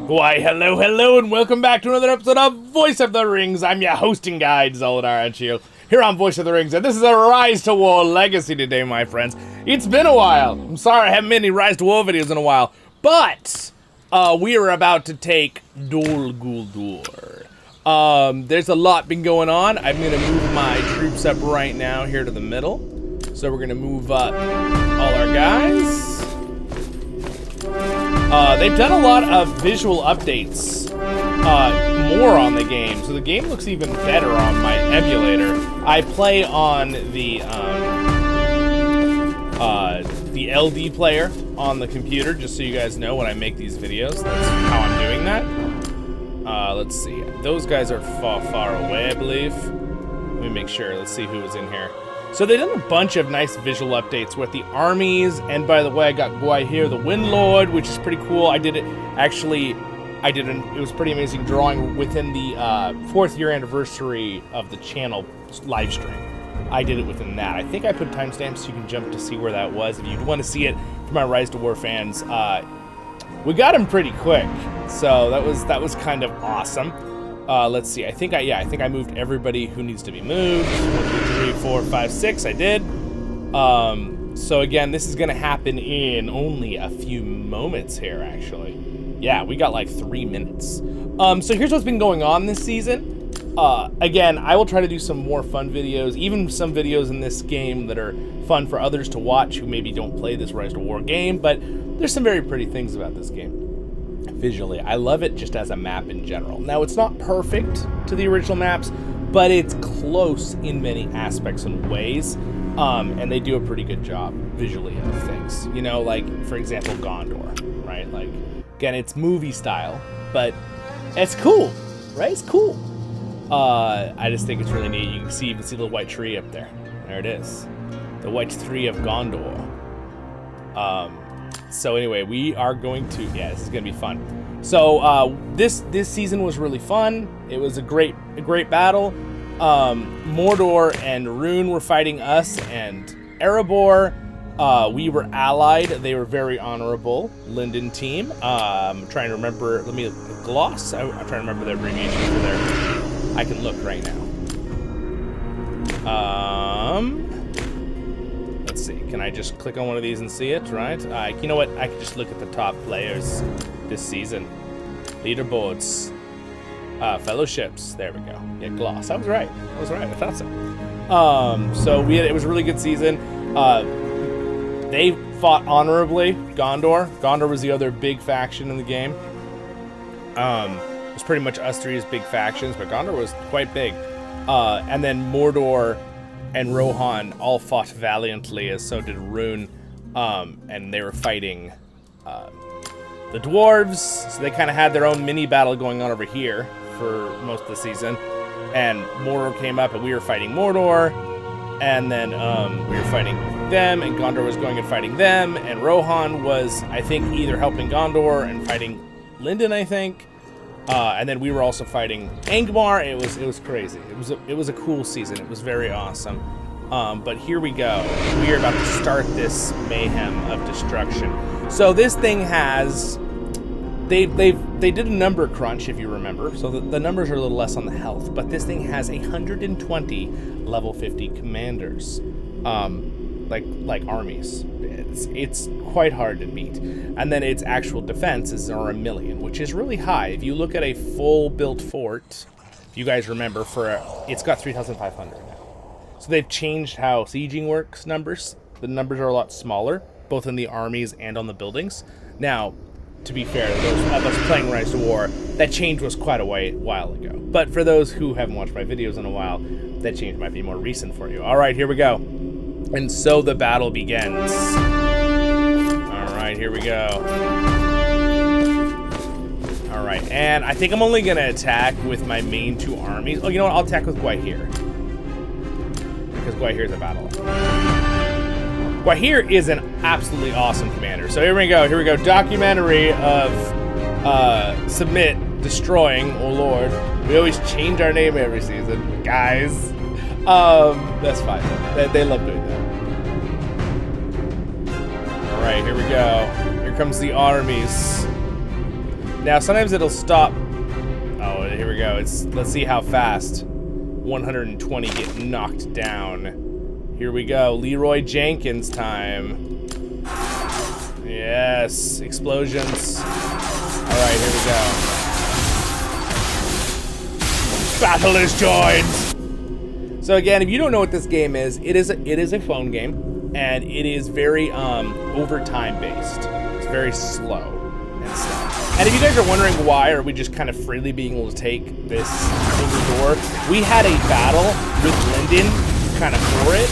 Why, hello, and welcome back to another episode of Voice of the Rings. I'm your hosting guide, Zollin Ironshield, here on Voice of the Rings, and this is a RiseToWar legacy today, my friends. It's been a while. I'm sorry I haven't made any RiseToWar videos in a while, but we are about to take Guldur. There's a lot been going on. I'm going to move my troops up right now here to the middle. So we're going to move up all our guys. They've done a lot of visual updates, more on the game, so the game looks even better on my emulator. I play on the LD player on the computer, just so you guys know when I make these videos. That's how I'm doing that. Let's see. Those guys are far away, I believe. Let me make sure. Let's see who was in here. So they've done a bunch of nice visual updates with the armies, and by the way, I got Gwaihir the Windlord, which is pretty cool. I did it, actually, it was pretty amazing drawing within the 4th year anniversary of the channel live stream. I did it within that. I think I put timestamps so you can jump to see where that was. If you want to see it for my RiseToWar fans, we got him pretty quick, so that was kind of awesome. Let's see. I think I moved everybody who needs to be moved. 1, 2, 3, 4, 5, 6. I did. So again, this is gonna happen in only a few moments here. Actually, yeah, we got like 3 minutes. So here's what's been going on this season. Again, I will try to do some more fun videos, even some videos in this game that are fun for others to watch who maybe don't play this RiseToWar game. But there's some very pretty things about this game. Visually, I love it just as a map in general. Now, it's not perfect to the original maps, but it's close in many aspects and ways, and they do a pretty good job visually of things. You know, like, for example, Gondor, right? Like, again, it's movie style, but it's cool, right? It's cool. I just think it's really neat. You can see the little white tree up there. There it is. The white tree of Gondor. So anyway, we are going to, yeah, this is gonna be fun. So this season was really fun. It was a great battle. Mordor and Rhûn were fighting us and Erebor. We were allied. They were very honorable. Linden team. I'm trying to remember. Let me gloss. I'm trying to remember the abbreviation for there. I can look right now. Let's see, can I just click on one of these and see it, right? You know what, I can just look at the top players this season. Leaderboards. Fellowships, there we go. Yeah, gloss, I was right, I thought so. So it was a really good season. They fought honorably, Gondor. Gondor was the other big faction in the game. It was pretty much us three as big factions, but Gondor was quite big. And then Mordor and Rohan all fought valiantly, as so did Rhûn, and they were fighting the dwarves, so they kind of had their own mini battle going on over here for most of the season, and Mordor came up and we were fighting Mordor, and then we were fighting them, and Gondor was going and fighting them, and Rohan was, I think, either helping Gondor and fighting Linden, I think. And then we were also fighting Angmar. It was crazy. It was a cool season. It was very awesome. But here we go. We are about to start this mayhem of destruction. So this thing has, they did a number crunch, if you remember. So the numbers are a little less on the health, but this thing has 120 level 50 commanders, like armies. It's quite hard to beat. And then its actual defenses are 1 million, which is really high. If you look at a full built fort, if you guys remember, it's got 3,500 now. So they've changed how sieging works numbers. The numbers are a lot smaller, both in the armies and on the buildings. Now, to be fair, those of us playing RiseToWar, that change was quite a while ago. But for those who haven't watched my videos in a while, that change might be more recent for you. All right, here we go. And so the battle begins. All right, here we go. All right, and I think I'm only gonna attack with my main 2 armies. Oh, you know what? I'll attack with Gwaihir, because Gwaihir is a battle. Gwaihir is an absolutely awesome commander. So here we go. Documentary of Submit, Destroying, oh Lord. We always change our name every season, guys. That's fine. They love doing that. All right, here we go. Here comes the armies. Now, sometimes it'll stop. Oh, here we go. Let's see how fast 120 get knocked down. Here we go. Leroy Jenkins time. Yes. Explosions. All right, here we go. Battle is joined. So again, if you don't know what this game is, it is a phone game, and it is very overtime based. It's very slow and stuff. And if you guys are wondering why are we just kind of freely being able to take this door, we had a battle with Lyndon kind of for it,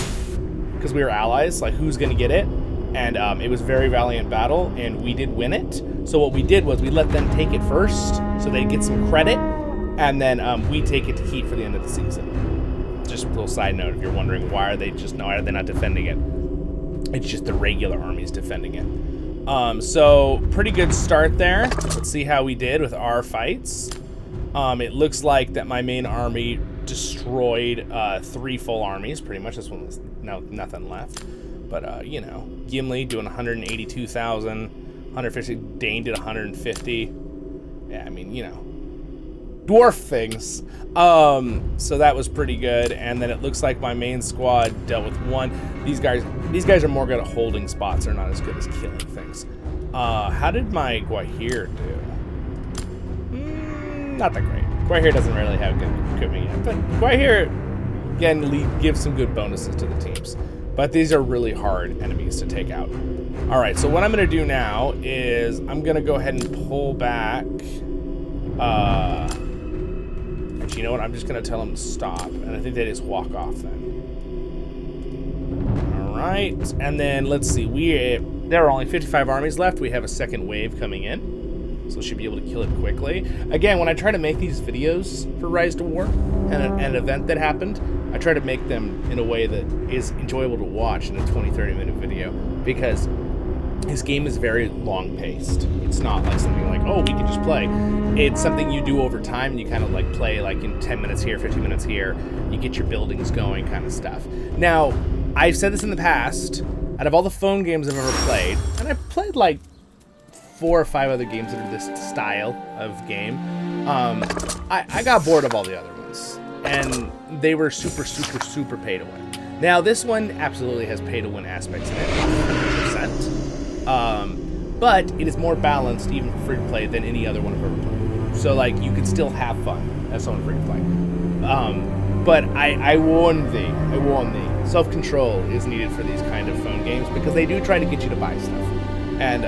because we were allies, like who's gonna get it, and it was a very valiant battle, and we did win it. So what we did was we let them take it first, so they get some credit, and then we take it to keep for the end of the season. Just a little side note, if you're wondering why are they not defending it, it's just the regular armies defending it. So pretty good start there. Let's see how we did with our fights. It looks like that my main army destroyed 3 full armies, pretty much. This one was nothing left. But, you know, Gimli doing 182,000, 150, Dane did 150. Yeah, I mean, you know, dwarf things. So that was pretty good. And then it looks like my main squad dealt with 1. These guys are more good at holding spots. They're not as good as killing things. How did my Gwaihir do? Not that great. Gwaihir doesn't really have good equipment yet, but Gwaihir, again, gives some good bonuses to the teams. But these are really hard enemies to take out. All right, so what I'm gonna do now is I'm gonna go ahead and pull back. Actually, you know what? I'm just gonna tell them to stop, and I think they just walk off then. All right, and then let's see. There are only 55 armies left. We have a second wave coming in, so we should be able to kill it quickly. Again, when I try to make these videos for RiseToWar and an event that happened, I try to make them in a way that is enjoyable to watch in a 20-30 minute video, because this game is very long paced. It's not like something like, oh, we can just play. It's something you do over time, and you kind of like play like in 10 minutes here, 15 minutes here. You get your buildings going, kind of stuff. Now, I've said this in the past, out of all the phone games I've ever played, and I've played like 4 or 5 other games that are this style of game, I got bored of all the other ones. And they were super, super, super pay to win. Now, this one absolutely has pay to win aspects in it, 100%. But it is more balanced, even for free to play, than any other one I've ever played. So, like, you can still have fun as someone free to play. But I warn thee. Self-control is needed for these kind of phone games, because they do try to get you to buy stuff. And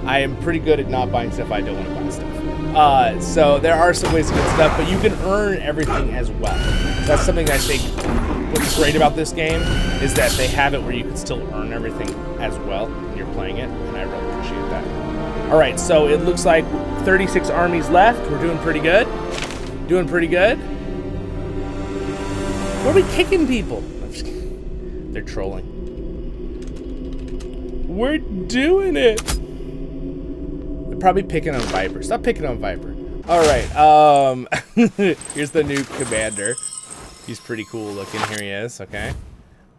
I am pretty good at not buying stuff I don't want to buy stuff. So there are some ways to get stuff, but you can earn everything as well. That's something I think what's great about this game is that they have it where you can still earn everything as well when you're playing it, and I really appreciate that. All right, so it looks like 36 armies left. We're doing pretty good. Doing pretty good. Why are we kicking people? I'm just kidding. They're trolling. We're doing it. They're probably picking on Viper. Stop picking on Viper. All right. Here's the new commander. He's pretty cool looking. Here he is. Okay.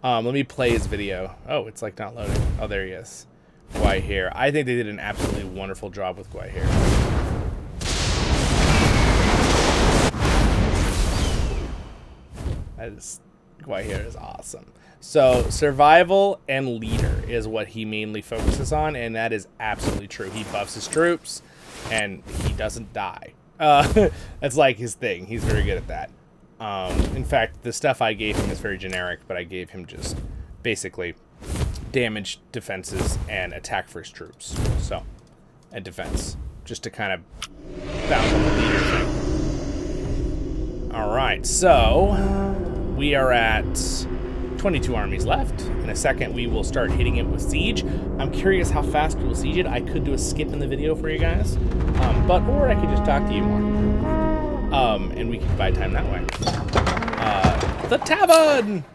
Let me play his video. Oh, it's like not loading. Oh, there he is. Gwaihir. I think they did an absolutely wonderful job with Gwaihir. Gwaihir is awesome. So survival and leader is what he mainly focuses on, and that is absolutely true. He buffs his troops, and he doesn't die. That's like his thing. He's very good at that. In fact, the stuff I gave him is very generic, but I gave him just basically damage, defenses, and attack for his troops. So, and defense, just to kind of bounce on the leader thing. All right, so we are at 22 armies left. In a second, we will start hitting it with siege. I'm curious how fast we will siege it. I could do a skip in the video for you guys, or I could just talk to you more, and we could buy time that way. The tavern.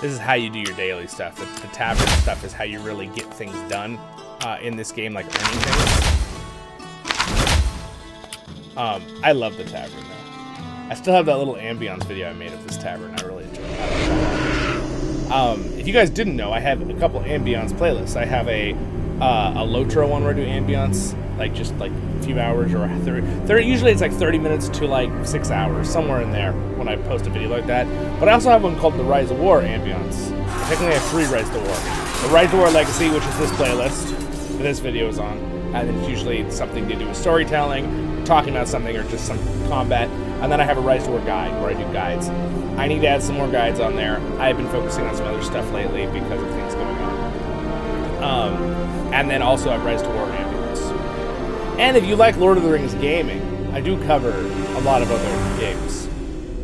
This is how you do your daily stuff. The tavern stuff is how you really get things done in this game, like earning things. I love the tavern though. I still have that little ambiance video I made of this tavern. I really enjoy it. If you guys didn't know, I have a couple ambiance playlists. I have a a LOTRO one where I do ambience, like just like a few hours or 30. Usually it's like 30 minutes to like 6 hours, somewhere in there when I post a video like that. But I also have one called the RiseToWar ambience. I technically have 3 RiseToWar. The RiseToWar Legacy, which is this playlist that this video is on, and then it's usually something to do with storytelling, talking about something, or just some combat. And then I have a RiseToWar guide where I do guides. I need to add some more guides on there. I've been focusing on some other stuff lately because of things going on. And then also I have RiseToWar Ambulance. And if you like Lord of the Rings gaming, I do cover a lot of other games,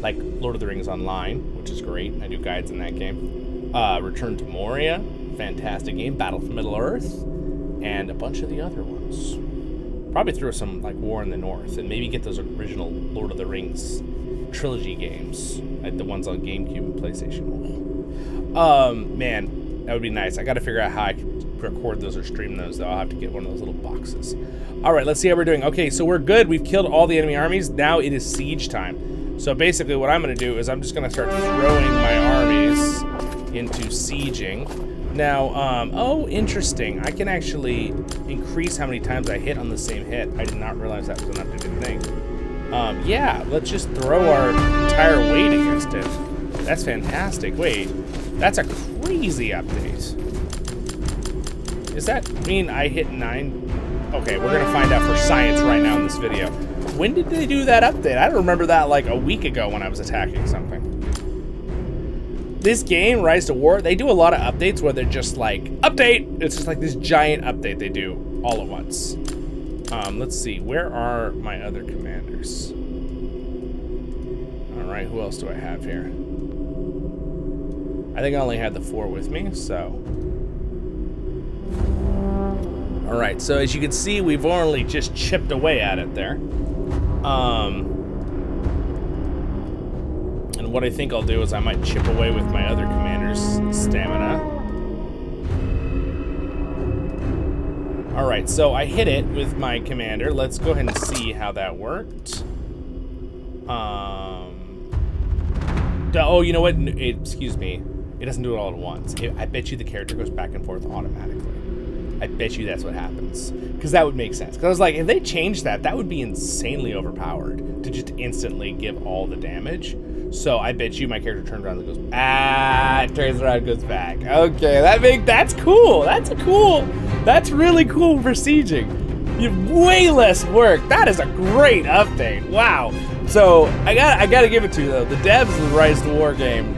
like Lord of the Rings Online, which is great. I do guides in that game. Return to Moria, fantastic game. Battle for Middle-earth, and a bunch of the other ones. Probably throw some like War in the North, and maybe get those original Lord of the Rings trilogy games, like the ones on GameCube and PlayStation. Man, that would be nice. I got to figure out how I can record those or stream those, though. I'll have to get one of those little boxes. All right, let's see how we're doing. Okay, so we're good. We've killed all the enemy armies. Now it is siege time. So basically what I'm going to do is I'm just going to start throwing my armies into sieging. Now, oh, interesting. I can actually increase how many times I hit on the same hit. I did not realize that was an updated thing. Yeah, let's just throw our entire weight against it. That's fantastic. Wait, that's a crazy update. Does that mean I hit 9? Okay, we're gonna find out for science right now in this video. When did they do that update? I don't remember that like a week ago when I was attacking something. This game, RiseToWar, they do a lot of updates where they're just like, update! It's just like this giant update they do all at once. Let's see, where are my other commanders? All right, who else do I have here? I think I only had the 4 with me, so. All right, so as you can see, we've only just chipped away at it there. And what I think I'll do is I might chip away with my other commander's stamina. All right, so I hit it with my commander. Let's go ahead and see how that worked. Oh, you know what? Excuse me. It doesn't do it all at once. I bet you the character goes back and forth automatically. I bet you that's what happens. Because that would make sense. Because I was like, if they changed that, that would be insanely overpowered to just instantly give all the damage. So I bet you my character turns around and goes, it turns around and goes back. Okay, that's cool. That's really cool for sieging. You have way less work. That is a great update. Wow. So I gotta give it to you though. The devs of the RiseToWar game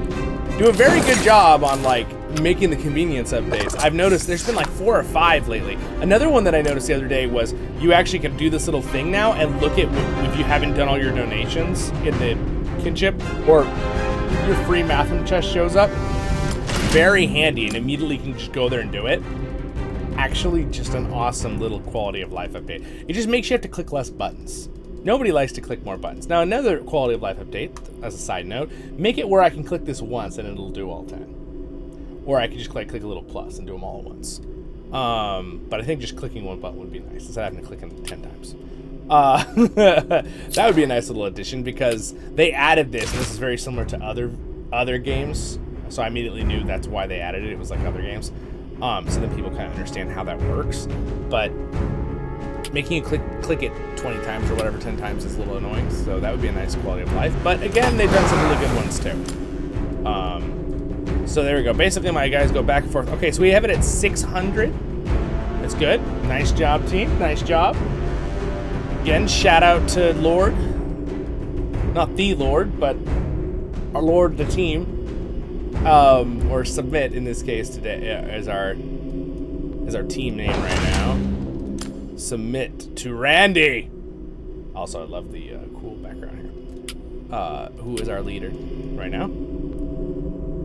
do a very good job on like making the convenience updates. I've noticed there's been like 4 or 5 lately. Another one that I noticed the other day was you actually can do this little thing now and look at if you haven't done all your donations in the Kinship, or your free Matham chest shows up. Very handy, and immediately you can just go there and do it. Actually, just an awesome little quality of life update. It just makes you have to click less buttons. Nobody likes to click more buttons. Now, another quality of life update, as a side note, make it where I can click this once and it'll do all 10. Or I can just click a little plus and do them all at once. But I think just clicking one button would be nice, instead of having to click it 10 times. That would be a nice little addition, because they added this, and this is very similar to other games, so I immediately knew that's why they added it. It was like other games, so then people kind of understand how that works. But making you click it 20 times or whatever, 10 times is a little annoying, so that would be a nice quality of life. But again, they've done some really good ones too. So there we go. Basically, my guys go back and forth. Okay, so we have it at 600. That's good. Nice job, team. Nice job. Again, shout out to Lord. Not the Lord, but our Lord, the team. Or Submit in this case today as our team name right now. Submit to Randy. Also, I love the cool background here. Who is our leader right now?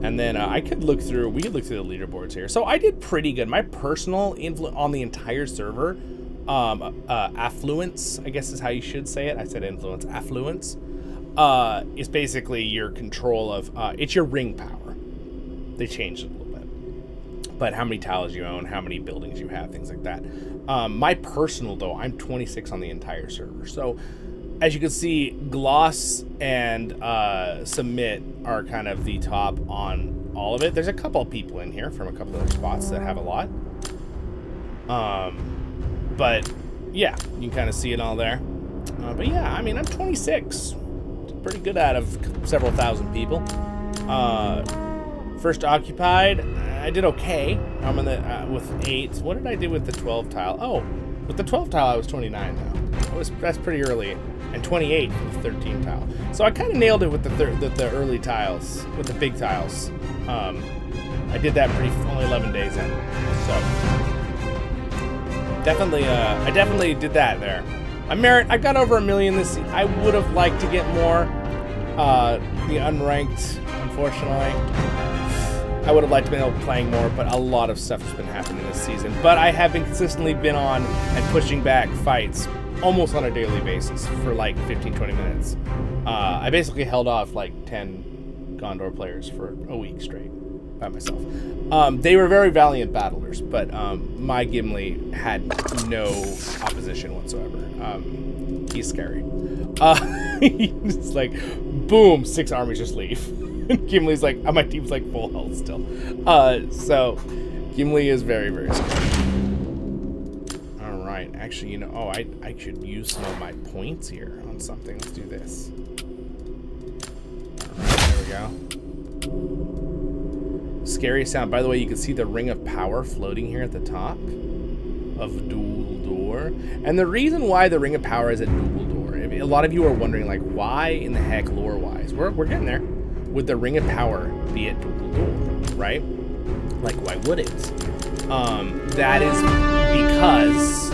And then we could look through the leaderboards here. So I did pretty good. My personal influence on the entire server, affluence, I guess is how you should say it. I said influence. Affluence is basically your control of, it's your ring power. They changed it a little bit. But how many tiles you own, how many buildings you have, things like that. My personal, though, I'm 26 on the entire server. So as you can see, Gloss and Submit are kind of the top on all of it. There's a couple of people in here from a couple other spots that have a lot. But yeah, you can kind of see it all there. But yeah, I mean, I'm 26. Pretty good out of several thousand people. First occupied, I did okay. I'm in the with 8. What did I do with the 12 tile? Oh, with the 12 tile, I was 29 now. That's pretty early, and 28 with the 13 tile. So I kind of nailed it with the early tiles, with the big tiles. I did that only 11 days in. So definitely, I definitely did that there. I got over 1 million this season. I would have liked to get more. The unranked, unfortunately. I would have liked to be able to playing more, but a lot of stuff has been happening this season. But I have consistently been on and pushing back fights almost on a daily basis for like 15-20 minutes. I basically held off like 10 Gondor players for a week straight by myself. They were very valiant battlers, but my Gimli had no opposition whatsoever. He's scary. He's like, boom, 6 armies just leave. And Gimli's like, my team's like full health still. So Gimli is very, very scary. All right, actually, you know, I should use some of my points here on something. Let's do this. All right, there we go. Scary sound. By the way, you can see the ring of power floating here at the top of Guldur. And the reason why the ring of power is at Guldur, a lot of you are wondering, like, why in the heck lore-wise? We're getting there. Would the ring of power be at Guldur, right? Like, why would it? That is because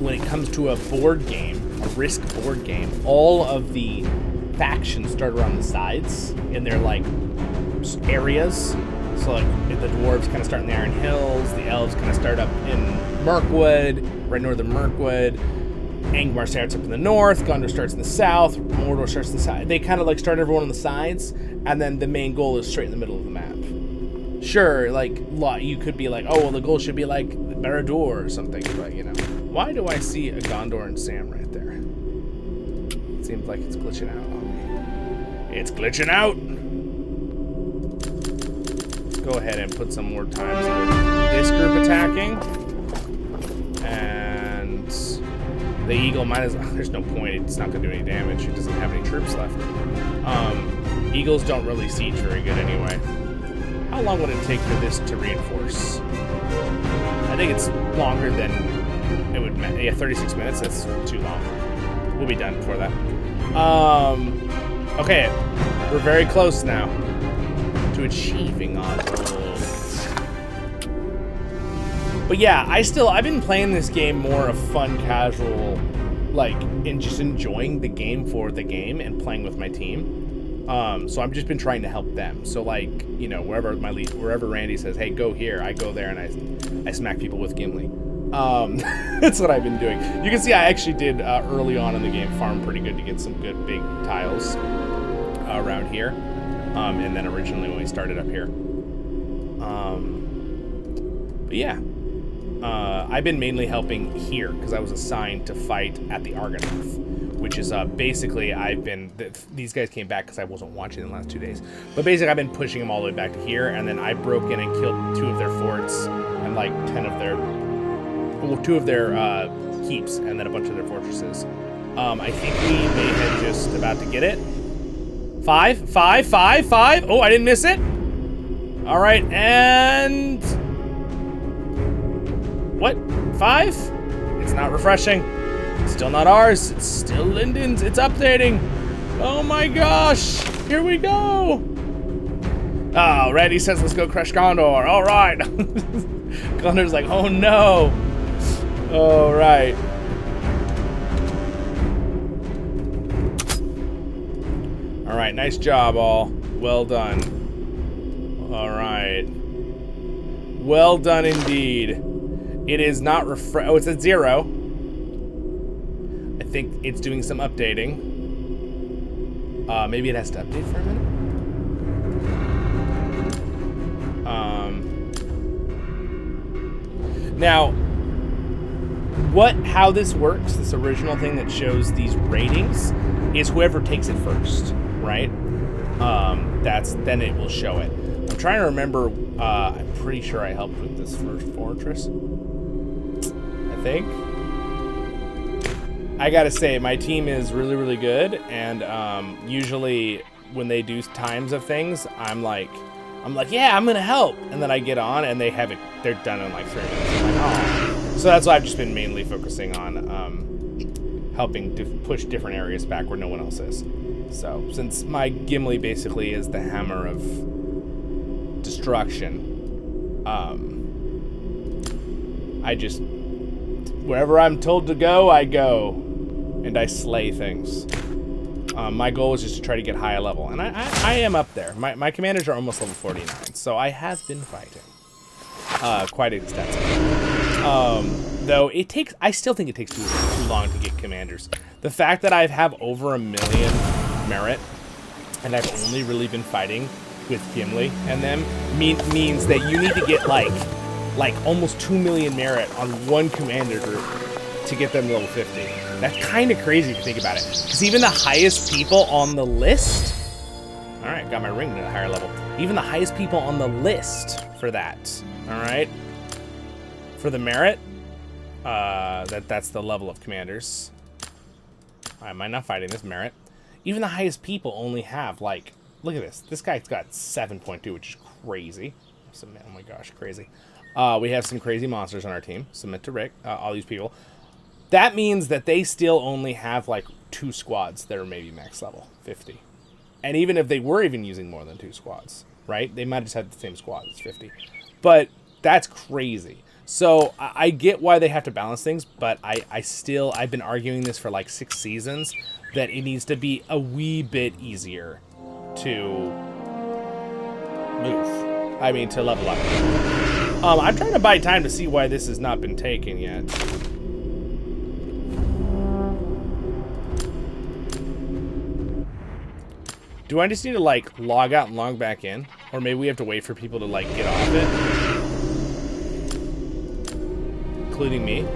when it comes to a board game, a Risk board game, all of the factions start around the sides in their, like, areas. So, like, the dwarves kind of start in the Iron Hills, the elves kind of start up in Mirkwood, right north of Mirkwood. Angmar starts up in the north, Gondor starts in the south, Mordor starts in the south. They kind of like start everyone on the sides, and then the main goal is straight in the middle of the map. Sure, like, you could be like, oh, well, the goal should be like Barad-dûr or something, but, you know. Why do I see a Gondor and Sam right there? It seems like it's glitching out on me. It's glitching out! Let's go ahead and put some more times into this group attacking. And the eagle might as well, there's no point, it's not going to do any damage. It doesn't have any troops left. Eagles don't really siege very good anyway. How long would it take for this to reinforce? I think it's longer than it would, yeah, 36 minutes, that's too long. We'll be done before that. Okay, we're very close now to achieving our goal. But yeah, I've been playing this game more of fun, casual, like, and just enjoying the game for the game and playing with my team. So I've just been trying to help them. So, like, you know, wherever Randy says, hey, go here, I go there and I smack people with Gimli. That's what I've been doing. You can see I actually did early on in the game farm pretty good to get some good big tiles around here. And then originally when we started up here. But yeah. I've been mainly helping here because I was assigned to fight at the Argonath, which is basically these guys came back because I wasn't watching the last 2 days. But basically I've been pushing them all the way back to here, and then I broke in and killed 2 of their forts and like 2 of their keeps and then a bunch of their fortresses. I think we may have just about to get it. 5. Oh, I didn't miss it. All right, and what? 5? It's not refreshing. Still not ours. It's still Linden's. It's updating. Oh my gosh. Here we go. Oh, Randy says let's go crush Gondor. All right. Gondor's like, oh no. All right. All right. Nice job, all. Well done. All right. Well done indeed. It is not oh, it's at 0. I think it's doing some updating. Maybe it has to update for a minute. Now, how this works, this original thing that shows these ratings, is whoever takes it first, right? Then it will show it. I'm trying to remember, I'm pretty sure I helped with this first fortress. think. I gotta say, my team is really, really good, and usually when they do times of things, I'm like, yeah, I'm gonna help, and then I get on, and they're done in like 3 minutes. I'm like, oh. So that's why I've just been mainly focusing on helping to push different areas back where no one else is. So since my Gimli basically is the hammer of destruction, I just, wherever I'm told to go, I go, and I slay things. My goal is just to try to get higher level, and I am up there. My commanders are almost level 49, so I have been fighting quite extensively. Though I still think it takes too long to get commanders. The fact that I have over 1 million merit, and I've only really been fighting with Gimli and them, means that you need to get like almost 2 million merit on one commander group to get them level 50. That's kind of crazy if you think about it. Because even the highest people on the list... Alright, got my ring to a higher level. Even the highest people on the list for that. Alright? For the merit, that's the level of commanders. Am I not fighting this merit? Even the highest people only have, like... Look at this. This guy's got 7.2, which is crazy. Oh my gosh, crazy. We have some crazy monsters on our team. Submit to Rick. All these people. That means that they still only have like 2 squads that are maybe max level 50. And even if they were even using more than 2 squads, right? They might just have the same squad as 50. But that's crazy. So I get why they have to balance things, but I've been arguing this for like 6 seasons that it needs to be a wee bit easier to move. I mean, to level up. I'm trying to buy time to see why this has not been taken yet. Do I just need to, like, log out and log back in? Or maybe we have to wait for people to, like, get off it? Including me.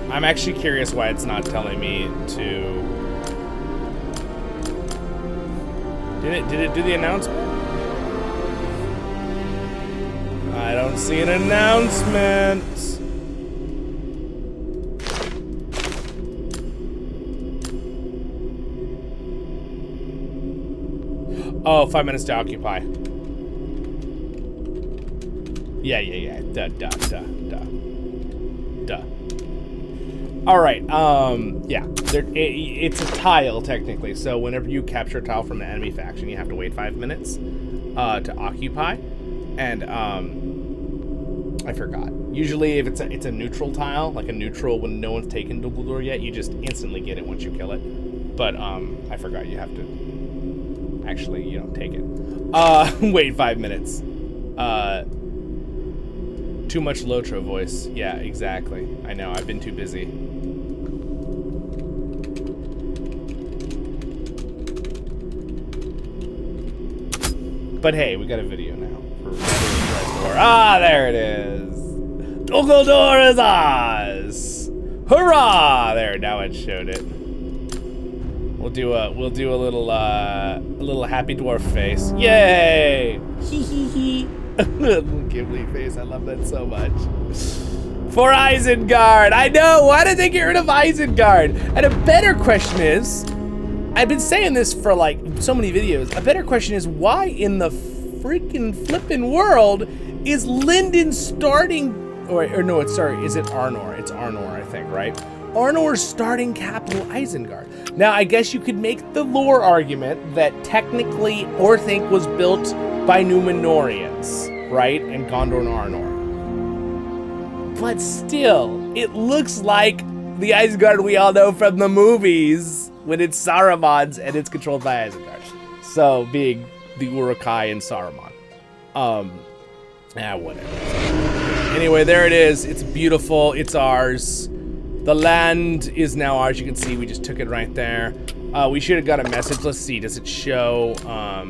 I'm actually curious why it's not telling me to... Did it do the announcement? I don't see an announcement. Oh, 5 minutes to occupy. Yeah. Duh. All right. Yeah. It's a tile technically. So whenever you capture a tile from the enemy faction, you have to wait 5 minutes to occupy. And I forgot. Usually, if it's a neutral tile, like a neutral when no one's taken to Guldur yet, you just instantly get it once you kill it. But I forgot you have to actually, take it. Wait 5 minutes. Too much LOTRO voice. Yeah, exactly. I know. I've been too busy. But hey, we got a video now for RiseToWar. Ah, there it is. Guldur is ours. Hurrah! There, now it showed it. We'll do a little happy dwarf face. Yay! Hee hee hee. Little Ghibli face. I love that so much. For Isengard. I know. Why did they get rid of Isengard? And a better question is, I've been saying this for like so many videos. A better question is, why in the freaking flippin' world is Lyndon starting? Or no, is it Arnor? It's Arnor, I think, right? Arnor's starting capital Isengard. Now, I guess you could make the lore argument that technically Orthanc was built by Númenóreans, right? And Gondor and Arnor. But still, it looks like the Isengard we all know from the movies when it's Saruman's and it's controlled by Isengard. So, being the Uruk-hai and Saruman. Whatever. Anyway, there it is. It's beautiful. It's ours. The land is now ours. You can see we just took it right there. We should have got a message. Let's see. Does it show? All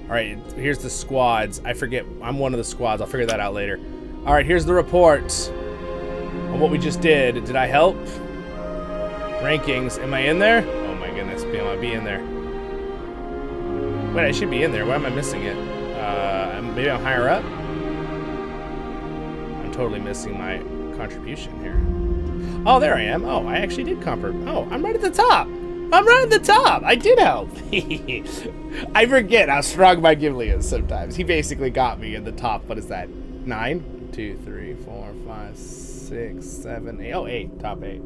right. Here's the squads. I forget. I'm one of the squads. I'll figure that out later. All right. Here's the report. on what we just did. Did I help? Rankings. Am I in there? Oh my goodness. Am I be in there? Wait, I should be in there. Why am I missing it? Maybe I'm higher up? I'm totally missing my contribution here. Oh, there I am. Oh, I actually did Oh, I'm right at the top. I'm right at the top. I did help. I forget how strong my Ghibli is sometimes. He basically got me in the top. What is that? 9? 1, 2, 3, 4, 5, 6, 7, 8. Oh, 8. Top 8.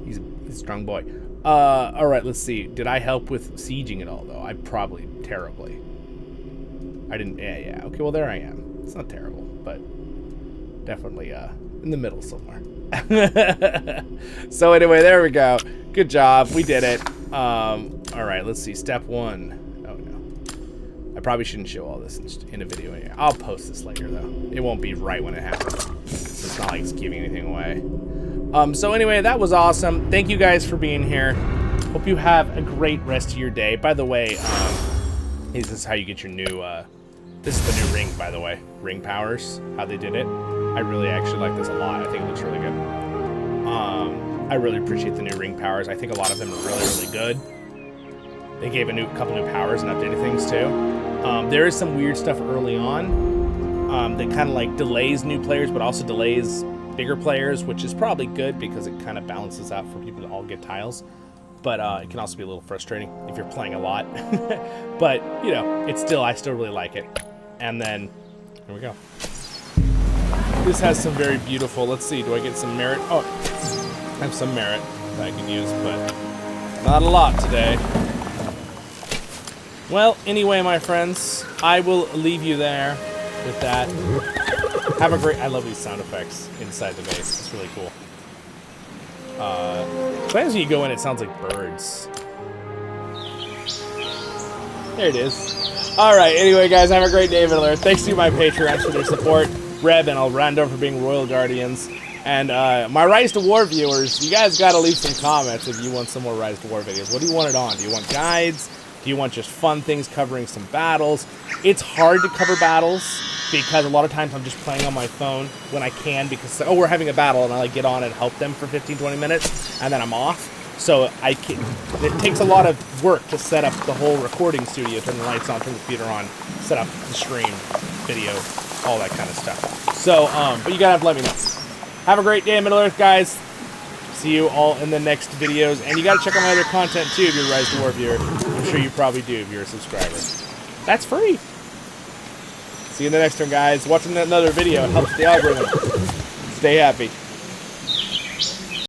He's a strong boy. All right, let's see. Did I help with sieging at all, though? I probably terribly. I didn't. Yeah. Okay, well, there I am. It's not terrible, but definitely in the middle somewhere. So anyway, there we go. Good job. We did it. All right, let's see. Step 1. Oh, no. I probably shouldn't show all this in a video. I'll post this later, though. It won't be right when it happens. So it's not like it's giving anything away. So anyway, that was awesome. Thank you guys for being here. Hope you have a great rest of your day. By the way, this is how you get your new, this is the new ring, by the way. Ring powers, how they did it. I really actually like this a lot. I think it looks really good. I really appreciate the new ring powers. I think a lot of them are really, really good. They gave a couple new powers and updated things too. There is some weird stuff early on that kind of like delays new players, but also delays bigger players, which is probably good because it kind of balances out for people to all get tiles. But it can also be a little frustrating if you're playing a lot. But, you know, I still really like it. And then, here we go. This has some very beautiful, let's see, do I get some merit? Oh, I have some merit that I can use, but not a lot today. Well, anyway, my friends, I will leave you there with that. Have a great, I love these sound effects inside the base. It's really cool. Sometimes when you go in, it sounds like birds. There it is. All right, anyway, guys, have a great day, Middle Earth. Thanks to my Patreons for their support. Reb and Elraandor for being Royal Guardians. And my RiseToWar viewers, you guys got to leave some comments if you want some more RiseToWar videos. What do you want it on? Do you want guides? Do you want just fun things covering some battles? It's hard to cover battles because a lot of times I'm just playing on my phone when I can because, oh, we're having a battle, and I like get on and help them for 15-20 minutes, and then I'm off. So it takes a lot of work to set up the whole recording studio, turn the lights on, turn the computer on, set up the stream, video, all that kind of stuff. So, but you gotta let me know. Have a great day, Middle Earth, guys. See you all in the next videos. And you gotta check out my other content, too, if you're a RiseToWar viewer. I'm sure you probably do if you're a subscriber. That's free. See you in the next one, guys. Watching another video helps the algorithm. Stay happy.